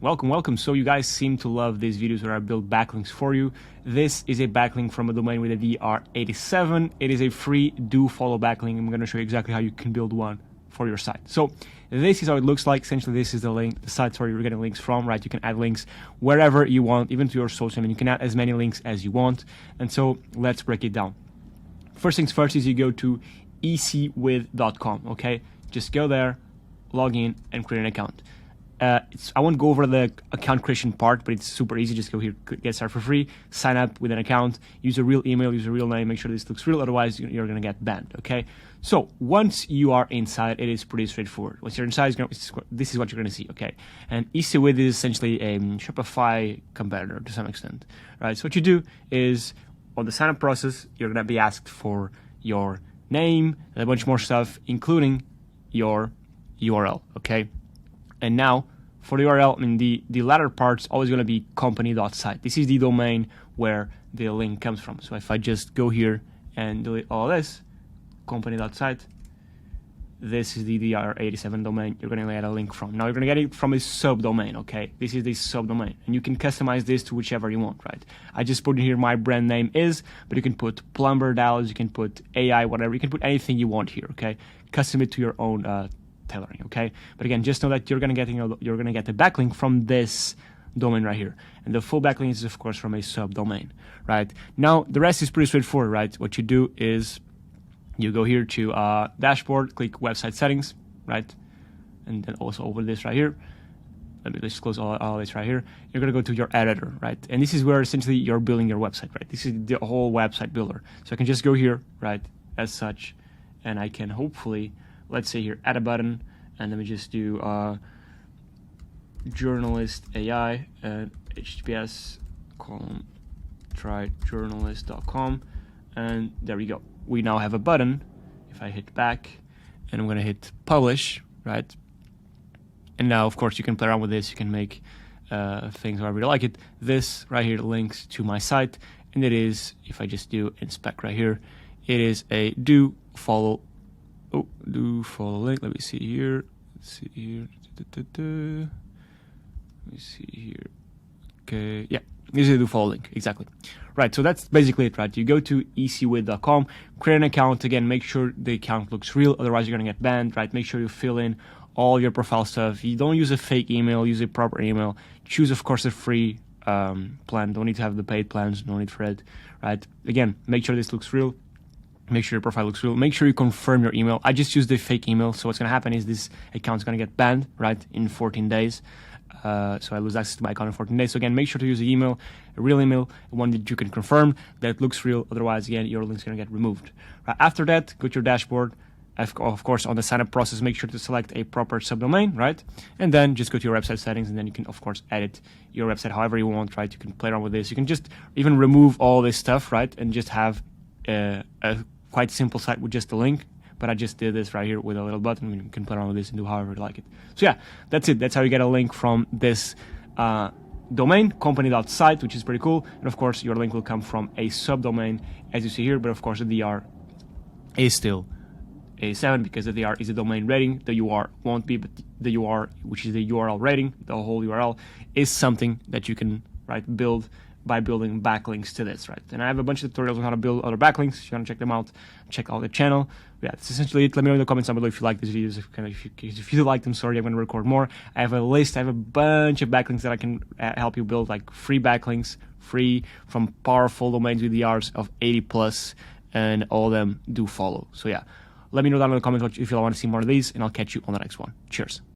Welcome. So you guys seem to love these videos where I build backlinks for you. This is a backlink from a domain with a DR87. It is a free do follow backlink. I'm going to show you exactly how you can build one for your site. So this is how it looks like. Essentially, this is the site where you're getting links from, right? You can add links wherever you want, even to your social, and you can add as many links as you want. And so let's break it down. First things first is you go to ecwith.com, okay? Just go there, log in, and create an account. I won't go over the account creation part, but it's super easy. Just go here, get started for free, sign up with an account, use a real email, use a real name, make sure this looks real, otherwise you're going to get banned, okay? So once you are inside, it is pretty straightforward. Once you're inside, this is what you're going to see, okay? And EasyWith is essentially a Shopify competitor to some extent, right? So what you do is, on the sign-up process, you're going to be asked for your name and a bunch more stuff, including your URL, okay? And now, for the URL, I mean, the latter part's always going to be company.site. This is the domain where the link comes from. So if I just go here and delete all this, company.site, this is the DR87 domain you're going to get a link from. Now you're going to get it from a subdomain, okay? This is the subdomain. And you can customize this to whichever you want, right? I just put here my brand name is, but you can put Plumber Dallas, you can put AI, whatever. You can put anything you want here, okay? Custom it to your own tailoring, okay? But again, just know that you're gonna get the backlink from this domain right here, and the full backlink is of course from a subdomain, right? Now the rest is pretty straightforward, right? What you do is you go here to dashboard, click website settings, right? And then also over this right here. Let me just close all this right here. You're gonna go to your editor, right? And this is where essentially you're building your website, right? This is the whole website builder. So I can just go here, right, as such, and I can hopefully, let's say here, add a button, and let me just do journalist AI and HTTPS tryjournalist.com, and there we go. We now have a button. If I hit back, and I'm gonna hit publish, right? And now, of course, you can play around with this. You can make things however you like it. This right here links to my site, and it is, if I just do inspect right here, it is a do follow link. Let me see here. Let me see here. Okay, yeah, this is a do follow link, exactly. Right, so that's basically it, right? You go to ecwith.com, create an account. Again, make sure the account looks real, otherwise you're gonna get banned, right? Make sure you fill in all your profile stuff. You don't use a fake email, use a proper email. Choose, of course, a free plan. Don't need to have the paid plans, no need for it, right? Again, make sure this looks real. Make sure your profile looks real. Make sure you confirm your email. I just used the fake email, so what's going to happen is this account's going to get banned, right, in 14 days. So I lose access to my account in 14 days. So again, make sure to use an email, a real email, one that you can confirm that looks real. Otherwise, again, your link's going to get removed. Right, after that, go to your dashboard. Of course, on the sign-up process, make sure to select a proper subdomain, right? And then just go to your website settings, and then you can, of course, edit your website however you want, right? You can play around with this. You can just even remove all this stuff, right? And just have a quite simple site with just a link, but I just did this right here with a little button. You can play around with this and do however you like it. So yeah, that's it. That's how you get a link from this domain, company.site, which is pretty cool. And of course, your link will come from a subdomain, as you see here, but of course, the DR is still A7 because the DR is a domain rating. The UR won't be, but the UR, which is the URL rating, the whole URL, is something that you can, right, build by building backlinks to this, right? And I have a bunch of tutorials on how to build other backlinks. If you want to check them out, check out the channel. Yeah, that's essentially it. Let me know in the comments down below if you like these videos. If you like them, sorry, I'm going to record more. I have a list. I have a bunch of backlinks that I can help you build, like free backlinks, free from powerful domains with DRs of 80 plus, and all of them do follow. So yeah, let me know down in the comments if you want to see more of these, and I'll catch you on the next one. Cheers.